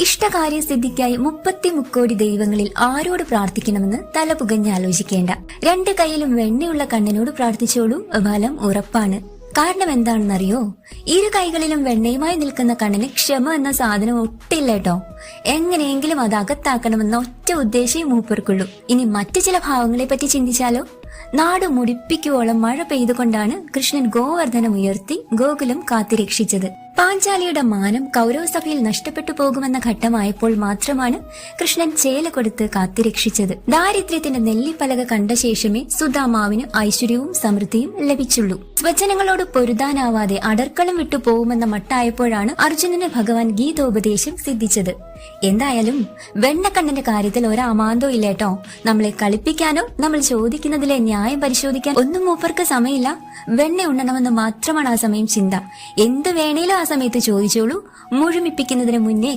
ഇഷ്ടകാര്യസിദ്ധിക്കായി 33 ദൈവങ്ങളിൽ ആരോട് പ്രാർത്ഥിക്കണമെന്ന് തലപുകഞ്ഞ് ആലോചിക്കേണ്ട. 2 കൈയിലും വെണ്ണയുള്ള കണ്ണനോട് പ്രാർത്ഥിച്ചോളൂ, ഫലം ഉറപ്പാണ്. കാരണം എന്താണെന്നറിയോ? 2 കൈകളിലും വെണ്ണയുമായി നിൽക്കുന്ന കണ്ണന് ക്ഷമ എന്ന സാധനം ഒട്ടില്ലേട്ടോ. എങ്ങനെയെങ്കിലും അത് അകത്താക്കണമെന്ന ഒറ്റ ഉദ്ദേശം മൂപ്പർക്കുള്ളൂ. ഇനി മറ്റു ചില ഭാവങ്ങളെ പറ്റി ചിന്തിച്ചാലോ? നാട് മുടിപ്പിക്കുവോളം മഴ പെയ്തുകൊണ്ടാണ് കൃഷ്ണൻ ഗോവർദ്ധനം ഉയർത്തി ഗോകുലം കാത്തിരക്ഷിച്ചത്. പാഞ്ചാലിയുടെ മാനം കൗരവസഭയിൽ നഷ്ടപ്പെട്ടു പോകുമെന്ന ഘട്ടമായപ്പോൾ മാത്രമാണ് കൃഷ്ണൻ ചേല കൊടുത്ത് കാത്തിരക്ഷിച്ചത്. ദാരിദ്ര്യത്തിന്റെ നെല്ലിപ്പലക കണ്ട ശേഷമേ സുധാമാവിന് ഐശ്വര്യവും സമൃദ്ധിയും ലഭിച്ചുള്ളൂ. സ്വജനങ്ങളോട് പൊരുതാനാവാതെ അടർക്കളം വിട്ടു പോകുമെന്ന മട്ടായപ്പോഴാണ് അർജുനന് ഭഗവാൻ ഗീതോപദേശം സിദ്ധിച്ചത്. എന്തായാലും വെണ്ണക്കണ്ണന്റെ കാര്യത്തിൽ ഒരമാന്തോ ഇല്ലേട്ടോ. നമ്മളെ കളിപ്പിക്കാനോ നമ്മൾ ചോദിക്കുന്നതിലെ ന്യായം പരിശോധിക്കാൻ ഒന്നും മൂപ്പർക്ക് സമയമില്ല. വെണ്ണ ഉണ്ണണമെന്ന് മാത്രമാണ് ആ സമയം ചിന്ത. എന്ത് വേണേലും ആ സമയത്ത് ചോദിച്ചോളൂ. മുഴുമിപ്പിക്കുന്നതിന് മുന്നേ